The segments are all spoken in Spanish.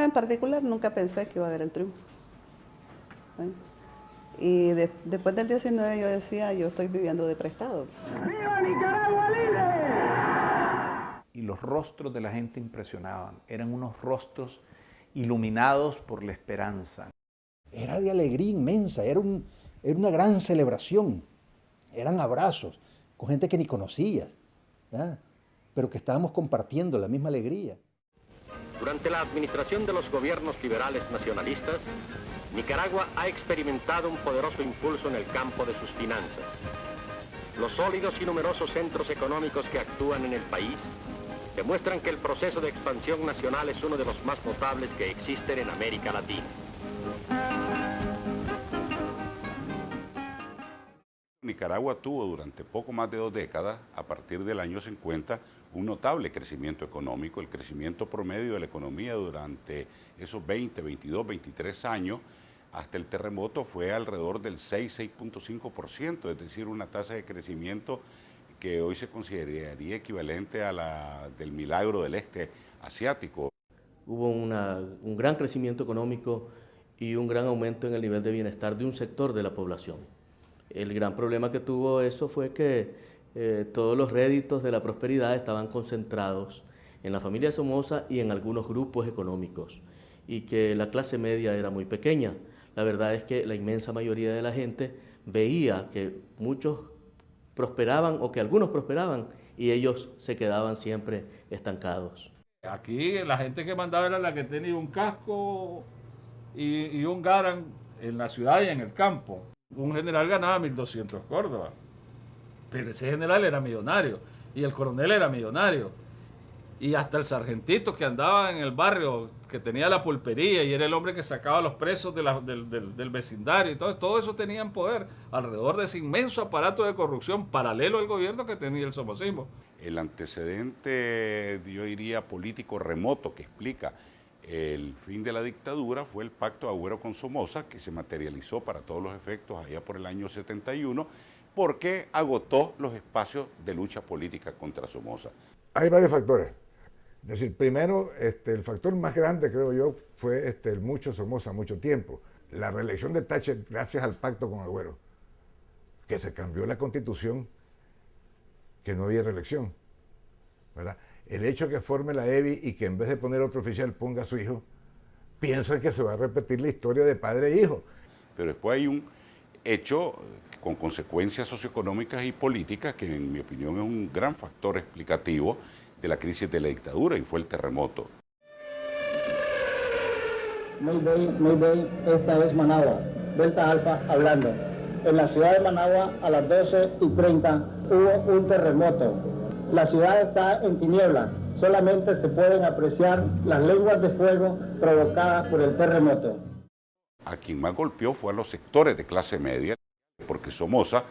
en particular nunca pensé que iba a haber el triunfo. ¿Sí? Y después del 19 yo decía, yo estoy viviendo de prestado. ¡Viva Nicaragua libre! Y los rostros de la gente impresionaban, eran unos rostros iluminados por la esperanza. Era de alegría inmensa, era una gran celebración, eran abrazos con gente que ni conocías, ¿ya? Pero que estábamos compartiendo la misma alegría. Durante la administración de los gobiernos liberales nacionalistas, Nicaragua ha experimentado un poderoso impulso en el campo de sus finanzas. Los sólidos y numerosos centros económicos que actúan en el país demuestran que el proceso de expansión nacional es uno de los más notables que existen en América Latina. Nicaragua tuvo durante poco más de 2 décadas, a partir del año 50, un notable crecimiento económico. El crecimiento promedio de la economía durante esos 20, 22, 23 años, hasta el terremoto, fue alrededor del 6,5%, es decir, una tasa de crecimiento que hoy se consideraría equivalente a la del milagro del este asiático. Hubo un gran crecimiento económico y un gran aumento en el nivel de bienestar de un sector de la población. El gran problema que tuvo eso fue que todos los réditos de la prosperidad estaban concentrados en la familia Somoza y en algunos grupos económicos, y que la clase media era muy pequeña. La verdad es que la inmensa mayoría de la gente veía que muchos prosperaban o que algunos prosperaban y ellos se quedaban siempre estancados. Aquí la gente que mandaba era la que tenía un casco y un Garand en la ciudad y en el campo. Un general ganaba 1.200 Córdoba, pero ese general era millonario y el coronel era millonario. Y hasta el sargentito que andaba en el barrio, que tenía la pulpería y era el hombre que sacaba a los presos del vecindario y todo eso tenían poder alrededor de ese inmenso aparato de corrupción paralelo al gobierno que tenía el somocismo. El antecedente, yo diría, político remoto que explica el fin de la dictadura fue el pacto de Agüero con Somoza, que se materializó para todos los efectos allá por el año 71, porque agotó los espacios de lucha política contra Somoza. Hay varios factores. Es decir, primero, el factor más grande, creo yo, fue el mucho Somoza, mucho tiempo. La reelección de Thatcher gracias al pacto con Agüero, que se cambió la constitución, que no había reelección, ¿verdad? El hecho que forme la EBI y que en vez de poner otro oficial ponga a su hijo, piensan que se va a repetir la historia de padre e hijo. Pero después hay un hecho con consecuencias socioeconómicas y políticas que en mi opinión es un gran factor explicativo de la crisis de la dictadura, y fue el terremoto. Mayday, esta es Managua, Delta Alfa hablando. En la ciudad de Managua a las 12:30 hubo un terremoto. La ciudad está en tinieblas, solamente se pueden apreciar las lenguas de fuego provocadas por el terremoto. A quien más golpeó fue a los sectores de clase media, porque Somoza,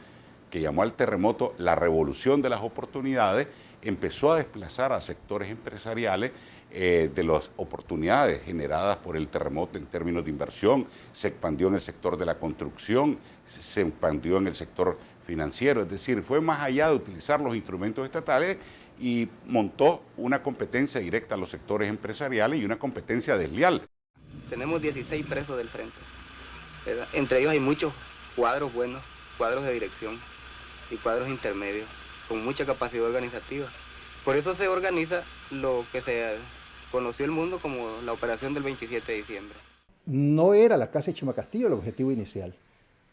que llamó al terremoto la revolución de las oportunidades, empezó a desplazar a sectores empresariales de las oportunidades generadas por el terremoto en términos de inversión. Se expandió en el sector de la construcción, se expandió en el sector financiero, es decir, fue más allá de utilizar los instrumentos estatales y montó una competencia directa a los sectores empresariales y una competencia desleal. Tenemos 16 presos del frente, ¿verdad? Entre ellos hay muchos cuadros buenos, cuadros de dirección y cuadros intermedios, con mucha capacidad organizativa. Por eso se organiza lo que se conoció el mundo como la operación del 27 de diciembre. No era la casa de Chimacastillo el objetivo inicial.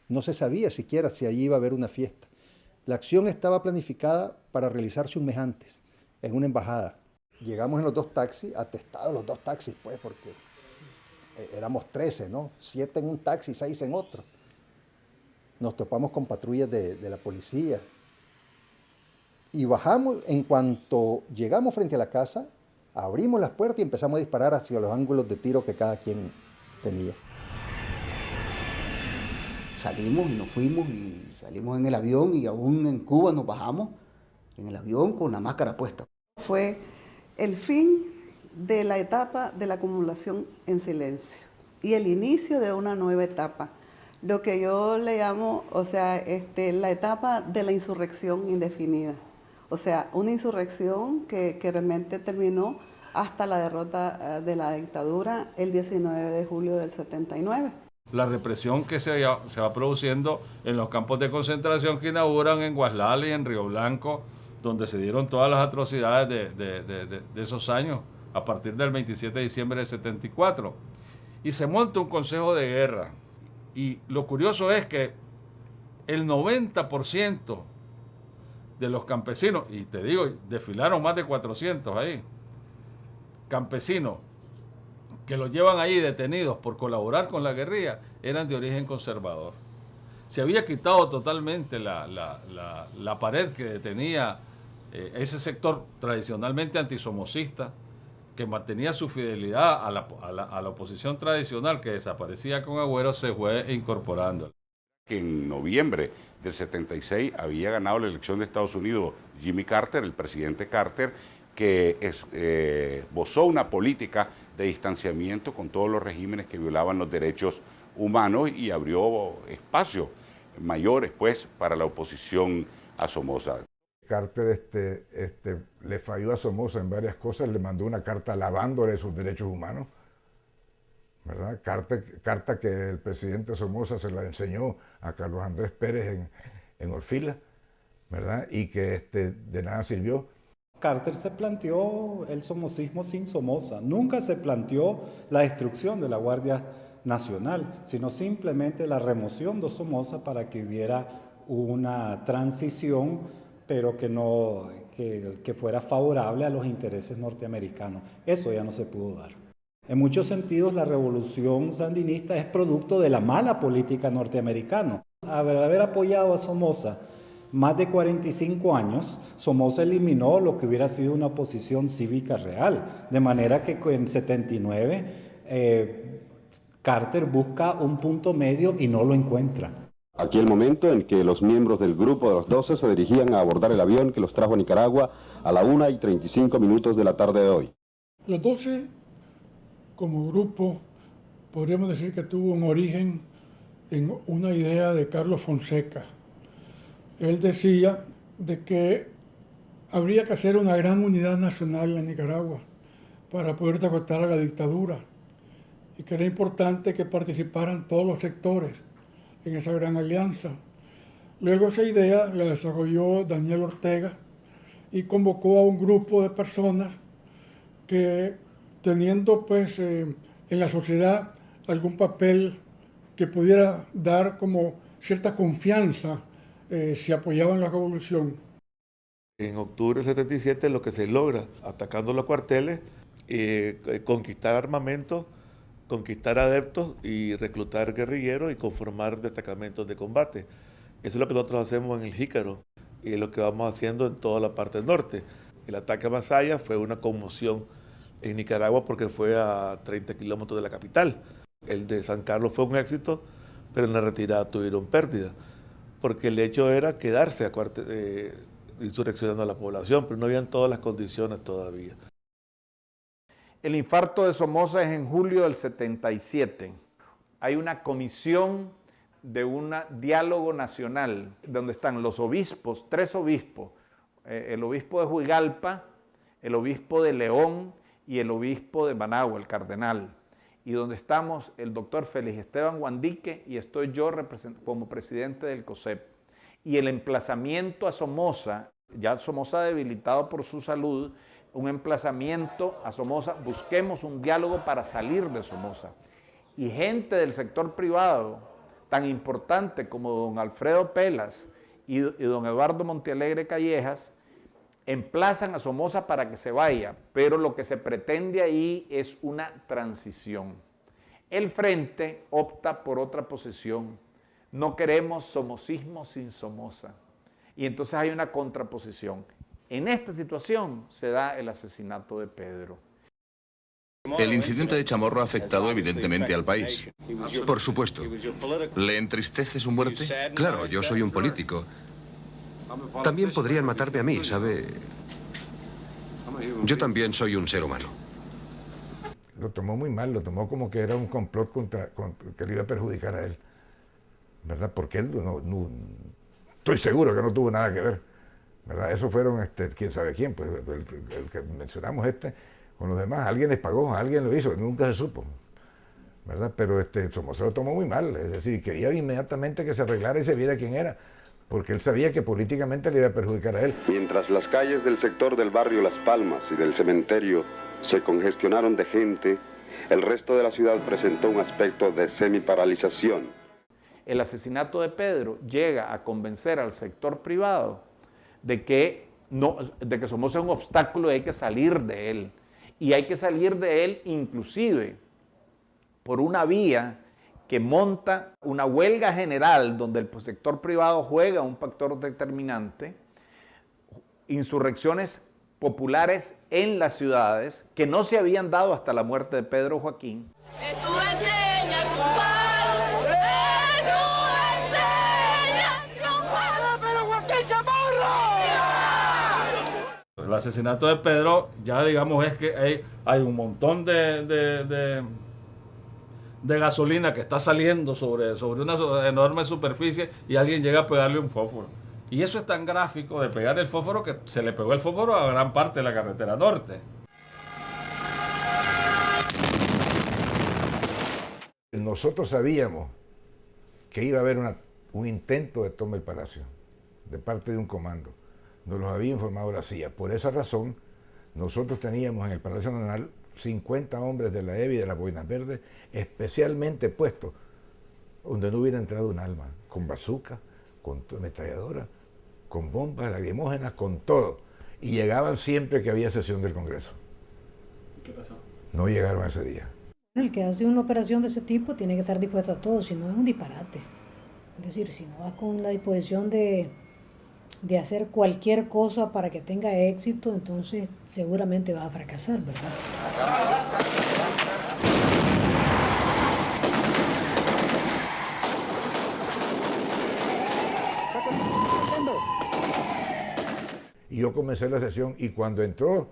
No se sabía siquiera si allí iba a haber una fiesta. La acción estaba planificada para realizarse un mes antes, en una embajada. Llegamos en los 2 taxis, atestados los 2 taxis, pues, porque éramos 13, ¿no? 7 en un taxi, 6 en otro. Nos topamos con patrullas de la policía. Y bajamos, en cuanto llegamos frente a la casa, abrimos las puertas y empezamos a disparar hacia los ángulos de tiro que cada quien tenía. Salimos y nos fuimos y salimos en el avión y aún en Cuba nos bajamos en el avión con la máscara puesta. Fue el fin de la etapa de la acumulación en silencio y el inicio de una nueva etapa, lo que yo le llamo, la etapa de la insurrección indefinida. O sea, una insurrección que realmente terminó hasta la derrota de la dictadura el 19 de julio del 79. La represión que se va produciendo en los campos de concentración que inauguran en Guaslala y en Río Blanco, donde se dieron todas las atrocidades de esos años, a partir del 27 de diciembre del 74. Y se monta un consejo de guerra. Y lo curioso es que el 90% de los campesinos, y te digo, desfilaron más de 400 ahí, campesinos que los llevan ahí detenidos por colaborar con la guerrilla, eran de origen conservador. Se había quitado totalmente la pared que detenía ese sector tradicionalmente antisomocista, que mantenía su fidelidad a la oposición tradicional que desaparecía con Agüero, se fue incorporando. Que en noviembre del 76 había ganado la elección de Estados Unidos Jimmy Carter, el presidente Carter, que esbozó una política de distanciamiento con todos los regímenes que violaban los derechos humanos y abrió espacios mayores pues para la oposición a Somoza. Carter le falló a Somoza en varias cosas, le mandó una carta alabándole sus derechos humanos, ¿verdad? Carta que el presidente Somoza se la enseñó a Carlos Andrés Pérez en Orfila, ¿verdad? Y que de nada sirvió. Carter se planteó el somocismo sin Somoza, nunca se planteó la destrucción de la Guardia Nacional, sino simplemente la remoción de Somoza para que hubiera una transición, pero que fuera favorable a los intereses norteamericanos. Eso ya no se pudo dar. En muchos sentidos, la revolución sandinista es producto de la mala política norteamericana. Haber apoyado a Somoza más de 45 años, Somoza eliminó lo que hubiera sido una oposición cívica real, de manera que en 79 Carter busca un punto medio y no lo encuentra. Aquí el momento en que los miembros del grupo de los 12 se dirigían a abordar el avión que los trajo a Nicaragua a la 1:35 de la tarde de hoy. Los 12, como grupo, podríamos decir que tuvo un origen en una idea de Carlos Fonseca. Él decía de que habría que hacer una gran unidad nacional en Nicaragua para poder derrotar a la dictadura y que era importante que participaran todos los sectores en esa gran alianza. Luego esa idea la desarrolló Daniel Ortega y convocó a un grupo de personas que, teniendo pues en la sociedad algún papel que pudiera dar como cierta confianza si apoyaban la revolución. En octubre del 77 lo que se logra, atacando los cuarteles, conquistar armamento, conquistar adeptos y reclutar guerrilleros y conformar destacamentos de combate. Eso es lo que nosotros hacemos en el Jícaro y es lo que vamos haciendo en toda la parte del norte. El ataque a Masaya fue una conmoción en Nicaragua porque fue a 30 kilómetros de la capital. El de San Carlos fue un éxito, pero en la retirada tuvieron pérdidas, porque el hecho era quedarse insurreccionando a la población, pero no habían todas las condiciones todavía. El infarto de Somoza es en julio del 77. Hay una comisión de un diálogo nacional donde están los obispos, 3 obispos, el obispo de Juigalpa, el obispo de León y el obispo de Managua, el cardenal, y donde estamos el doctor Félix Esteban Guandique y estoy yo como presidente del COSEP. Y el emplazamiento a Somoza, ya Somoza debilitado por su salud, un emplazamiento a Somoza, busquemos un diálogo para salir de Somoza. Y gente del sector privado, tan importante como don Alfredo Pelas y don Eduardo Montealegre Callejas, emplazan a Somoza para que se vaya, pero lo que se pretende ahí es una transición. El Frente opta por otra posición. No queremos somocismo sin Somoza. Y entonces hay una contraposición. En esta situación se da el asesinato de Pedro. El incidente de Chamorro ha afectado evidentemente al país. Por supuesto. ¿Le entristece su muerte? Claro, yo soy un político. También podrían matarme a mí, ¿sabe? Yo también soy un ser humano. Lo tomó muy mal, lo tomó como que era un complot que le iba a perjudicar a él, ¿verdad? Porque él no estoy seguro que no tuvo nada que ver, ¿verdad? Eso fueron, quién sabe quién, pues el que mencionamos con los demás. Alguien les pagó, alguien lo hizo, nunca se supo, ¿verdad? Pero Somoza lo tomó muy mal, es decir, quería inmediatamente que se arreglara y se viera quién era, porque él sabía que políticamente le iba a perjudicar a él. Mientras las calles del sector del barrio Las Palmas y del cementerio se congestionaron de gente, el resto de la ciudad presentó un aspecto de semiparalización. El asesinato de Pedro llega a convencer al sector privado de que Somoza es un obstáculo y hay que salir de él. Y hay que salir de él inclusive por una vía que monta una huelga general donde el sector privado juega un factor determinante, insurrecciones populares en las ciudades que no se habían dado hasta la muerte de Pedro Joaquín. El asesinato de Pedro, ya digamos, es que hay un montón de gasolina que está saliendo sobre una enorme superficie y alguien llega a pegarle un fósforo. Y eso es tan gráfico de pegar el fósforo que se le pegó el fósforo a gran parte de la carretera norte. Nosotros sabíamos que iba a haber un intento de toma del palacio de parte de un comando. Nos lo había informado la CIA. Por esa razón, nosotros teníamos en el Palacio Nacional 50 hombres de la EBI y de las Boinas Verdes especialmente puestos donde no hubiera entrado un alma, con bazooka, con ametralladora, con bombas lacrimógenas, con todo. Y llegaban siempre que había sesión del Congreso. ¿Qué pasó? No llegaron ese día. El que hace una operación de ese tipo tiene que estar dispuesto a todo, si no es un disparate. Es decir, si no vas con la disposición de hacer cualquier cosa para que tenga éxito, entonces seguramente vas a fracasar, ¿verdad? Y yo comencé la sesión y cuando entró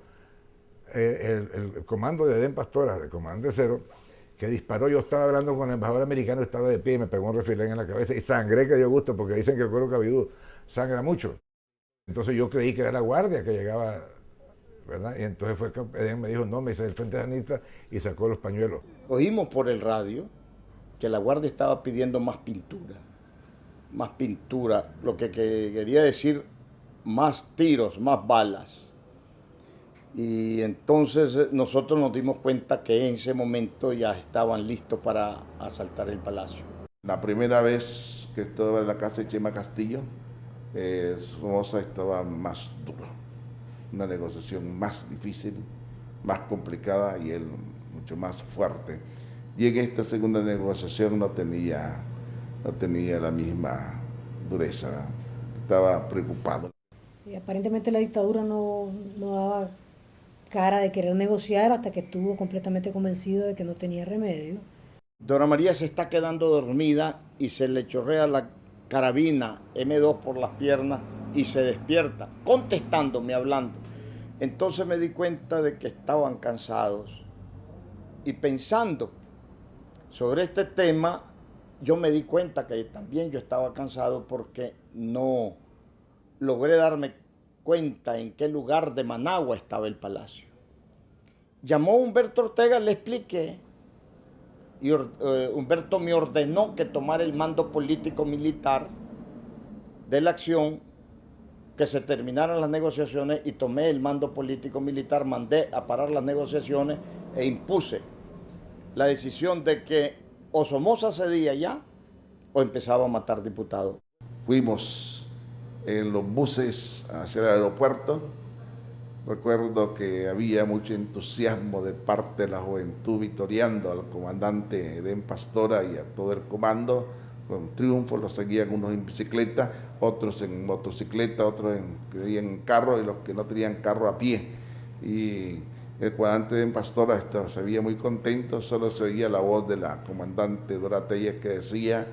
el comando de Edén Pastora, el comandante Cero, que disparó, yo estaba hablando con el embajador americano, estaba de pie y me pegó un refilén en la cabeza y sangré que dio gusto porque dicen que el cuero cabelludo sangra mucho. Entonces yo creí que era la guardia que llegaba, ¿verdad? Y entonces fue que Edén me dijo, no, me hice del Frente Sandinista y sacó los pañuelos. Oímos por el radio que la guardia estaba pidiendo más pintura, lo que quería decir más tiros, más balas. Y entonces nosotros nos dimos cuenta que en ese momento ya estaban listos para asaltar el palacio. La primera vez que estaba en la casa de Chema Castillo, Somoza estaba más duro, una negociación más difícil, más complicada y él mucho más fuerte. Y en esta segunda negociación no tenía la misma dureza, estaba preocupado. Y aparentemente la dictadura no daba cara de querer negociar hasta que estuvo completamente convencido de que no tenía remedio. Dora María se está quedando dormida y se le chorrea la carabina M2 por las piernas y se despierta, contestándome, hablando. Entonces me di cuenta de que estaban cansados y pensando sobre este tema, yo me di cuenta que también yo estaba cansado porque no logré darme cuenta en qué lugar de Managua estaba el palacio. Llamó Humberto Ortega, le expliqué, y Humberto me ordenó que tomara el mando político-militar de la acción, que se terminaran las negociaciones y tomé el mando político-militar, mandé a parar las negociaciones e impuse la decisión de que o Somoza cedía ya o empezaba a matar diputados. Fuimos en los buses hacia el aeropuerto. Recuerdo que había mucho entusiasmo de parte de la juventud vitoreando al comandante Edén Pastora y a todo el comando. Con triunfo los seguían unos en bicicleta, otros en motocicleta, otros en carro y los que no tenían carro a pie. Y el comandante Edén Pastora se veía muy contento, solo se oía la voz de la comandante Dora Telles que decía: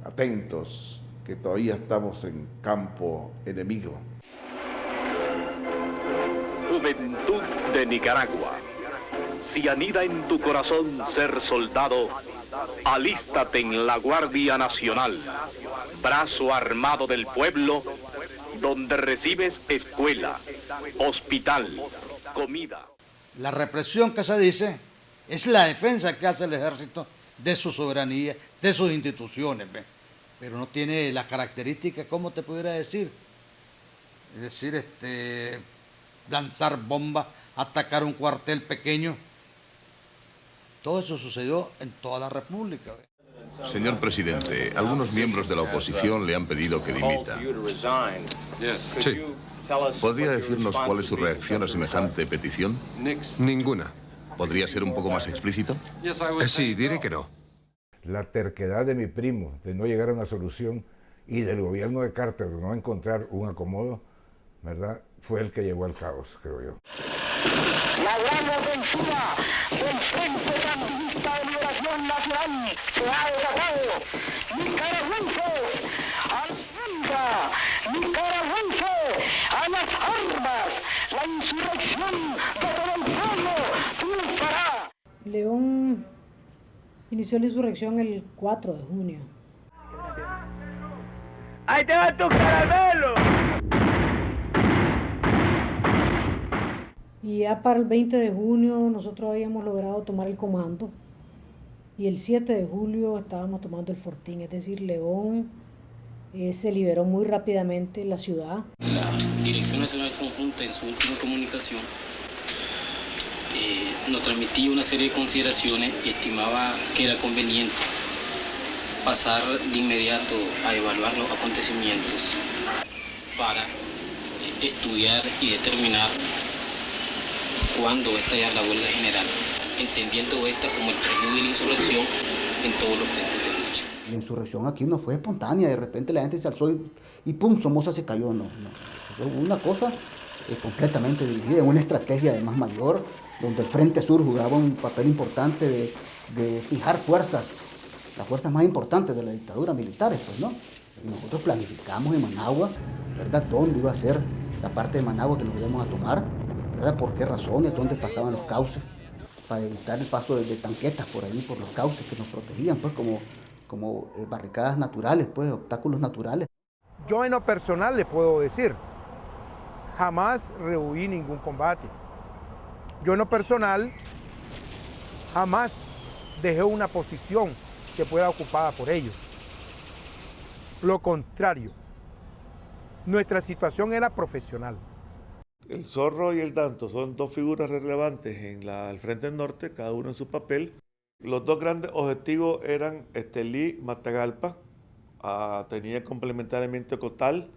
atentos, que todavía estamos en campo enemigo. Juventud de Nicaragua, si anida en tu corazón ser soldado, alístate en la Guardia Nacional, brazo armado del pueblo, donde recibes escuela, hospital, comida. La represión que se dice es la defensa que hace el ejército de su soberanía, de sus instituciones, ¿ve? Pero no tiene las características, ¿cómo te pudiera decir? Es decir, lanzar bombas, atacar un cuartel pequeño. Todo eso sucedió en toda la República, ¿ve? Señor presidente, algunos miembros de la oposición le han pedido que dimita. Sí. ¿Podría decirnos cuál es su reacción a semejante petición? Ninguna. ¿Podría ser un poco más explícito? Sí, diré que no. La terquedad de mi primo de no llegar a una solución y del gobierno de Carter de no encontrar un acomodo, ¿verdad?, fue el que llevó al caos, creo yo. La gran ofensiva del Frente Sandinista de Liberación Nacional se ha desatado. Nicaragüenses a la banda, nicaragüenses a las armas. La insurrección de todo el pueblo triunfará. León inició la insurrección el 4 de junio. ¡Ahí te va tu caramelo! Y ya para el 20 de junio nosotros habíamos logrado tomar el comando y el 7 de julio estábamos tomando el Fortín, es decir, León se liberó muy rápidamente la ciudad. La Dirección Nacional Conjunta en su última comunicación nos transmitía una serie de consideraciones y estimaba que era conveniente pasar de inmediato a evaluar los acontecimientos para estudiar y determinar cuándo va a estallar la huelga general, entendiendo esta como el preludio de la insurrección en todos los frentes de lucha. La insurrección aquí no fue espontánea, de repente la gente se alzó y ¡pum!, Somoza se cayó, no. Fue una cosa completamente dirigida, una estrategia además mayor, donde el Frente Sur jugaba un papel importante de fijar fuerzas, las fuerzas más importantes de la dictadura militares, pues, ¿no? Y nosotros planificamos en Managua, ¿verdad?, dónde iba a ser la parte de Managua que nos íbamos a tomar, ¿verdad?, por qué razones, dónde pasaban los cauces, para evitar el paso de tanquetas por allí, por los cauces que nos protegían, pues, como barricadas naturales, pues, obstáculos naturales. Yo en lo personal le puedo decir, jamás rehuí ningún combate. Yo en lo personal jamás dejé una posición que fuera ocupada por ellos. Lo contrario, nuestra situación era profesional. El Zorro y el Danto son dos figuras relevantes en el Frente Norte, cada uno en su papel. Los dos grandes objetivos eran Estelí, Matagalpa, tenía complementariamente Cotal,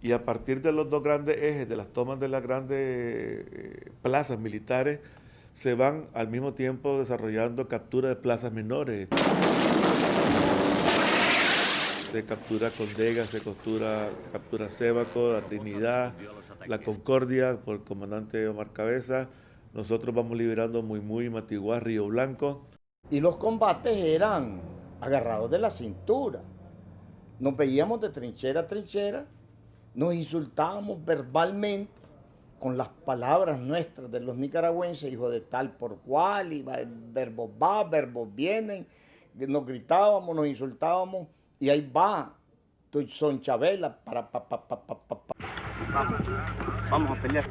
y a partir de los dos grandes ejes, de las tomas de las grandes plazas militares, se van al mismo tiempo desarrollando captura de plazas menores. Se captura Condega, se captura Sébaco, la Trinidad, la Concordia por el comandante Omar Cabeza. Nosotros vamos liberando Muy, Matiguá, Río Blanco. Y los combates eran agarrados de la cintura. Nos veíamos de trinchera a trinchera, nos insultábamos verbalmente con las palabras nuestras de los nicaragüenses, hijo de tal por cual, y verbos va, verbos vienen, nos gritábamos, nos insultábamos, y ahí va, son Chabela, Vamos a pelear.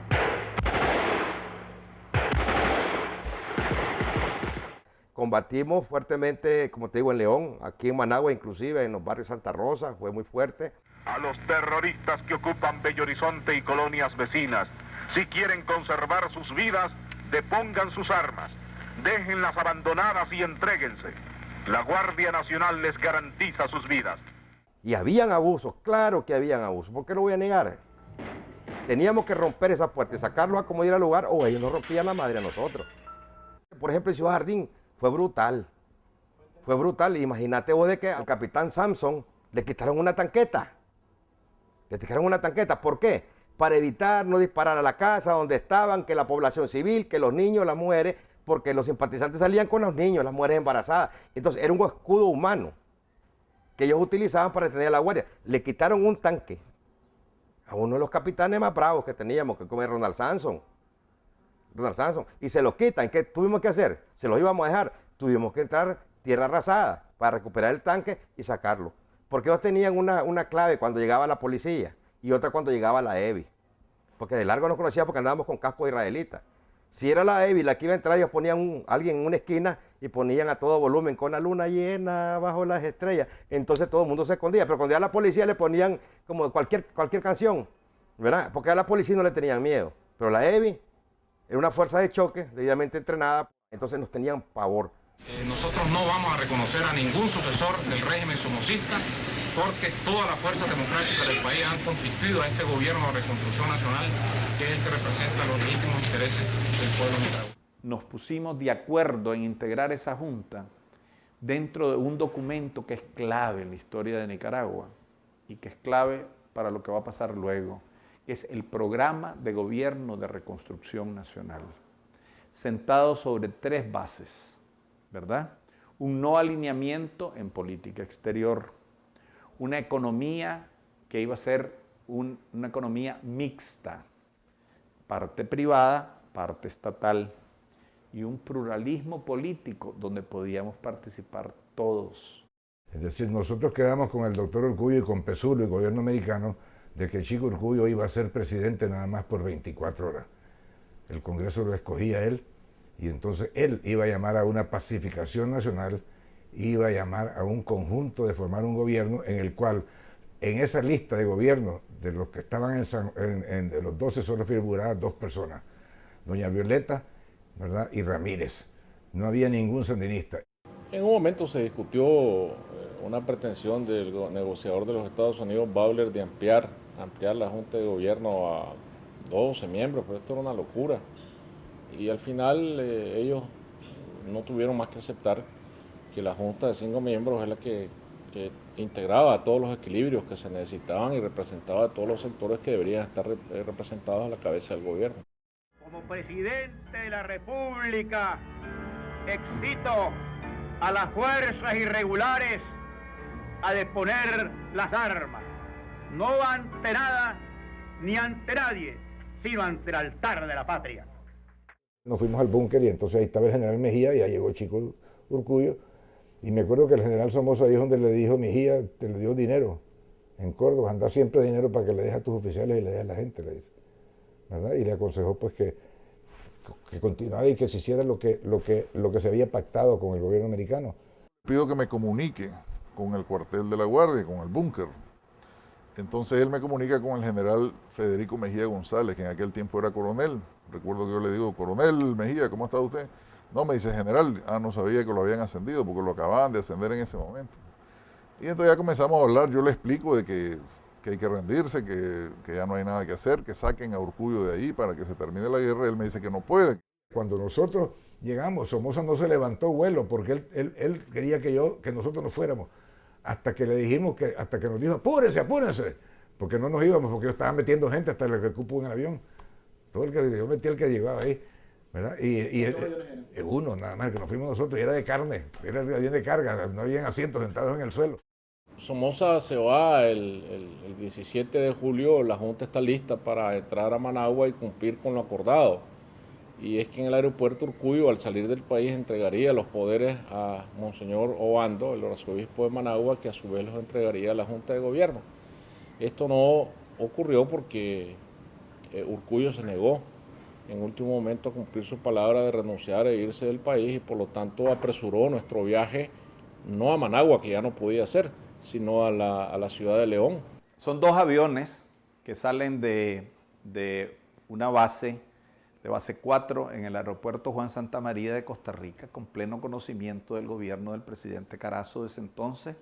Combatimos fuertemente, como te digo, en León, aquí en Managua, inclusive en los barrios Santa Rosa, fue muy fuerte. A los terroristas que ocupan Bello Horizonte y colonias vecinas, si quieren conservar sus vidas, depongan sus armas, déjenlas abandonadas y entréguense. La Guardia Nacional les garantiza sus vidas. Y habían abusos, claro que habían abusos, ¿por qué lo voy a negar? Teníamos que romper esa puerta y sacarlos a como diera lugar, o ellos nos rompían la madre a nosotros. Por ejemplo, en Ciudad Jardín fue brutal. Imagínate vos de que al capitán Samson le quitaron una tanqueta. ¿Por qué? Para evitar no disparar a la casa donde estaban, que la población civil, que los niños, las mujeres, porque los simpatizantes salían con los niños, las mujeres embarazadas. Entonces era un escudo humano que ellos utilizaban para detener a la guardia. Le quitaron un tanque a uno de los capitanes más bravos que teníamos, que como Ronald Samson, y se lo quitan. ¿Qué tuvimos que hacer? Se los íbamos a dejar. Tuvimos que entrar tierra arrasada para recuperar el tanque y sacarlo. Porque ellos tenían una clave cuando llegaba la policía y otra cuando llegaba la EBI. Porque de largo nos conocía porque andábamos con casco israelita. Si era la EBI la que iba a entrar, ellos ponían alguien en una esquina y ponían a todo volumen con la luna llena bajo las estrellas. Entonces todo el mundo se escondía, pero cuando ya la policía le ponían como cualquier canción, ¿verdad? Porque a la policía no le tenían miedo. Pero la EBI era una fuerza de choque debidamente entrenada, entonces nos tenían pavor. Nosotros no vamos a reconocer a ningún sucesor del régimen somocista porque todas las fuerzas democráticas del país han constituido a este gobierno de reconstrucción nacional, que es el que representa los legítimos intereses del pueblo nicaragüense. Nos pusimos de acuerdo en integrar esa junta dentro de un documento que es clave en la historia de Nicaragua y que es clave para lo que va a pasar luego, que es el Programa de Gobierno de Reconstrucción Nacional, sentado sobre 3 bases, ¿verdad? Un no alineamiento en política exterior, una economía que iba a ser una economía mixta, parte privada, parte estatal, y un pluralismo político donde podíamos participar todos. Es decir, nosotros quedamos con el doctor Urcullo y con Pesulo y el gobierno americano de que Chico Urcullo iba a ser presidente nada más por 24 horas. El Congreso lo escogía él y entonces él iba a llamar a una pacificación nacional, iba a llamar a un conjunto de formar un gobierno en el cual en esa lista de gobierno de los que estaban de los 12 solo figuraban 2 personas, doña Violeta, ¿verdad?, y Ramírez. No había ningún sandinista. En un momento se discutió una pretensión del negociador de los Estados Unidos, Bowler, de ampliar la Junta de Gobierno a 12 miembros, pero esto era una locura. Y al final ellos no tuvieron más que aceptar que la Junta de 5 miembros es la que integraba todos los equilibrios que se necesitaban y representaba a todos los sectores que deberían estar representados a la cabeza del gobierno. Como presidente de la República, excito a las fuerzas irregulares a disponer las armas, no ante nada ni ante nadie, sino ante el altar de la patria. Nos fuimos al búnker y entonces ahí estaba el general Mejía y ahí llegó Chico Urcullo. Y me acuerdo que el general Somoza ahí es donde le dijo: Mejía, te le dio dinero en Córdoba, anda siempre dinero para que le dejes a tus oficiales y le dejes a la gente, le dice, ¿verdad? Y le aconsejó pues que continuara y que se hiciera lo que se había pactado con el gobierno americano. Pido que me comunique con el cuartel de la Guardia, con el búnker. Entonces él me comunica con el general Federico Mejía González, que en aquel tiempo era coronel. Recuerdo que yo le digo: coronel Mejía, ¿cómo está usted? No, me dice: general. No sabía que lo habían ascendido porque lo acababan de ascender en ese momento. Y entonces ya comenzamos a hablar. Yo le explico de que hay que rendirse, que ya no hay nada que hacer, que saquen a Urcullo de ahí para que se termine la guerra. Él me dice que no puede. Cuando nosotros llegamos, Somoza no se levantó vuelo porque él quería que nosotros nos fuéramos. Hasta que le dijimos hasta que nos dijo: apúrense, porque no nos íbamos, porque yo estaba metiendo gente hasta el que cupo en el avión. Yo metí el que llegaba ahí, ¿verdad? Y uno nada más, que nos fuimos nosotros, y era de carne, era el avión de carga, no habían asientos sentados en el suelo. Somoza se va el 17 de julio, la Junta está lista para entrar a Managua y cumplir con lo acordado. Y es que en el aeropuerto Urcullo, al salir del país, entregaría los poderes a Monseñor Obando, el arzobispo de Managua, que a su vez los entregaría a la Junta de Gobierno. Esto no ocurrió porque Urcullo se negó en último momento a cumplir su palabra de renunciar e irse del país y por lo tanto apresuró nuestro viaje no a Managua, que ya no podía ser, sino a la ciudad de León. Son 2 aviones que salen de una base, de base 4 en el aeropuerto Juan Santamaría de Costa Rica, con pleno conocimiento del gobierno del presidente Carazo de ese entonces.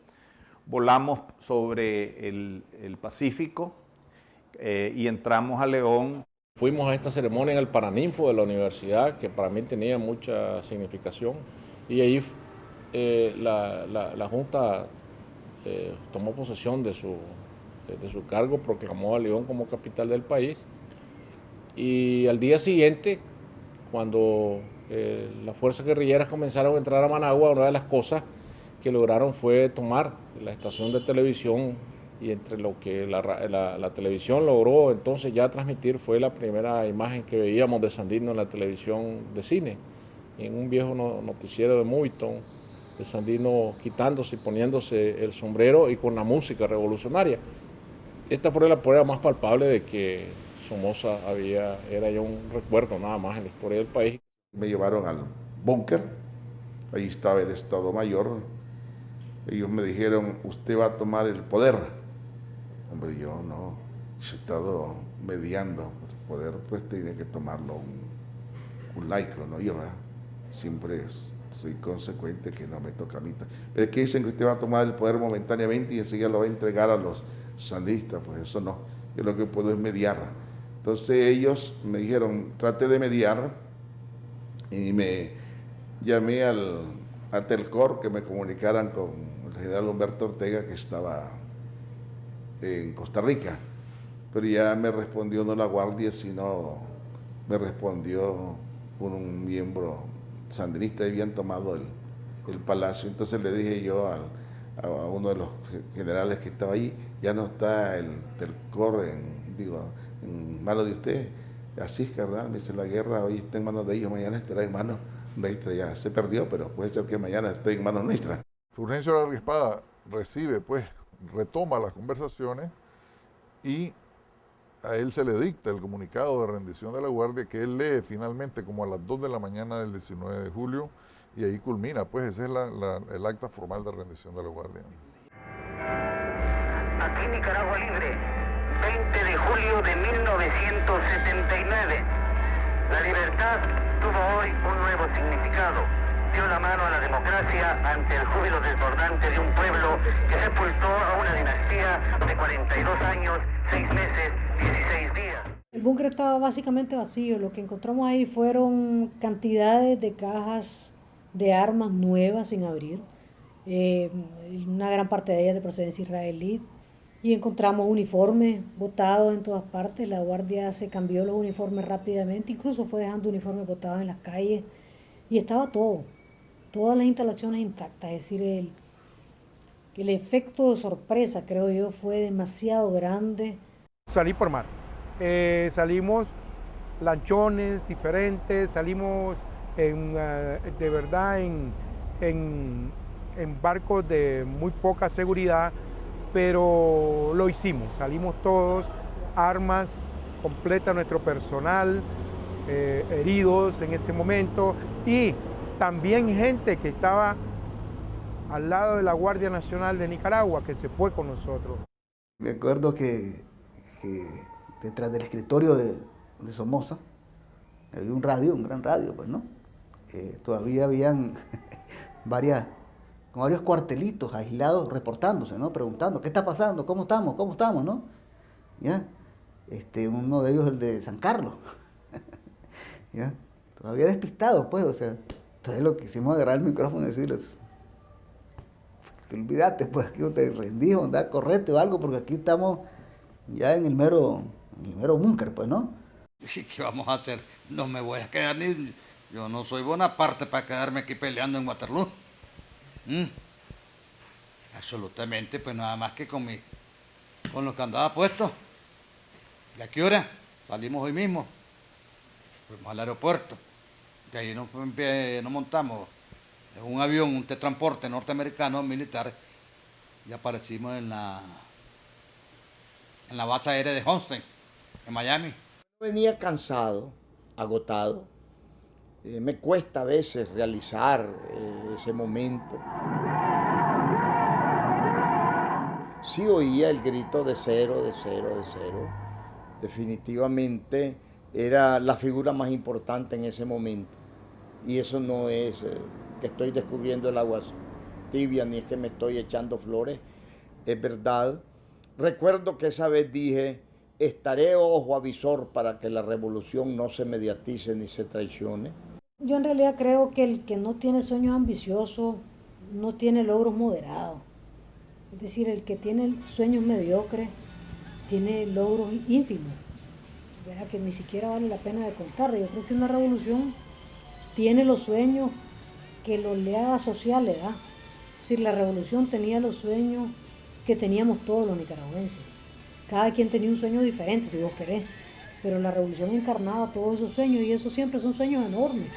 Volamos sobre el Pacífico y entramos a León. Fuimos a esta ceremonia en el Paraninfo de la universidad, que para mí tenía mucha significación, y ahí la Junta tomó posesión de su cargo, proclamó a León como capital del país, y al día siguiente, cuando las fuerzas guerrilleras comenzaron a entrar a Managua, una de las cosas que lograron fue tomar la estación de televisión, y entre lo que la televisión logró entonces ya transmitir fue la primera imagen que veíamos de Sandino en la televisión de cine, en un viejo noticiero de Moviton, de Sandino quitándose y poniéndose el sombrero y con la música revolucionaria. Esta fue la prueba más palpable de que Somoza era ya un recuerdo nada más en la historia del país. Me llevaron al búnker, ahí estaba el Estado Mayor. Ellos me dijeron, usted va a tomar el poder. Hombre, yo no, yo he estado mediando. El poder pues tiene que tomarlo un laico, no yo. Siempre soy consecuente que no me toca a mí. Pero es que dicen que usted va a tomar el poder momentáneamente y enseguida lo va a entregar a los sandinistas, pues eso no. Yo lo que puedo es mediar. Entonces ellos me dijeron, trate de mediar, y me llamé a Telcor que me comunicaran con el general Humberto Ortega, que estaba en Costa Rica, pero ya me respondió no la Guardia, sino me respondió un miembro sandinista, habían tomado el palacio. Entonces le dije yo a uno de los generales que estaba ahí, ya no está el Telcor en manos de usted. Así es, carnal, me dice, la guerra hoy está en manos de ellos, mañana estará en manos nuestras. Ya se perdió, pero puede ser que mañana esté en manos nuestras. Fulgencio Larga Espada recibe, pues, retoma las conversaciones y a él se le dicta el comunicado de rendición de la Guardia, que él lee finalmente como a las 2 de la mañana del 19 de julio, y ahí culmina, pues ese es el acta formal de rendición de la Guardia. Aquí Nicaragua Libre, 20 de julio de 1979. La libertad tuvo hoy un nuevo significado. Dio la mano a la democracia ante el júbilo desbordante de un pueblo que sepultó a una dinastía de 42 años, 6 meses, 16 días. El búnker estaba básicamente vacío. Lo que encontramos ahí fueron cantidades de cajas de armas nuevas sin abrir, una gran parte de ellas de procedencia israelí, y encontramos uniformes botados en todas partes. La Guardia se cambió los uniformes rápidamente, incluso fue dejando uniformes botados en las calles, y estaba todas las instalaciones intactas. Es decir, el efecto de sorpresa, creo yo, fue demasiado grande. Salí por mar, salimos lanchones diferentes, salimos de verdad en barcos de muy poca seguridad, pero lo hicimos, salimos todos, armas, completa nuestro personal, heridos en ese momento, y también gente que estaba al lado de la Guardia Nacional de Nicaragua, que se fue con nosotros. Me acuerdo que detrás del escritorio de Somoza había un radio, un gran radio, pues, ¿no? Todavía habían varios cuartelitos aislados reportándose, ¿no? Preguntando, ¿qué está pasando? ¿Cómo estamos, no? ¿Ya? Uno de ellos, el de San Carlos. ¿Ya? Todavía despistado, pues, o sea, entonces lo que hicimos agarrar el micrófono y decirles, que olvídate, pues, aquí no te rendís, andá, correte o algo, porque aquí estamos ya en el mero búnker, pues, ¿no? ¿Y qué vamos a hacer? No me voy a quedar ni... Yo no soy Bonaparte para quedarme aquí peleando en Waterloo. Absolutamente, pues nada más que con los que andaba puestos. ¿Y a qué hora? Salimos hoy mismo. Fuimos al aeropuerto. De ahí nos montamos en un avión, un transporte norteamericano militar, y aparecimos en la base aérea de Homestead, en Miami. Venía cansado, agotado. Me cuesta a veces realizar ese momento. Sí oía el grito de cero. Definitivamente era la figura más importante en ese momento. Y eso no es que estoy descubriendo el agua tibia, ni es que me estoy echando flores. Es verdad. Recuerdo que esa vez dije, estaré ojo avisor para que la revolución no se mediatice ni se traicione. Yo en realidad creo que el que no tiene sueños ambiciosos no tiene logros moderados. Es decir, el que tiene sueños mediocres tiene logros ínfimos, ¿verdad? Que ni siquiera vale la pena de contar. Yo creo que una revolución tiene los sueños que la oleada social le da. Es decir, la revolución tenía los sueños que teníamos todos los nicaragüenses. Cada quien tenía un sueño diferente, si vos querés. Pero la revolución encarnaba todos esos sueños, y esos siempre son sueños enormes.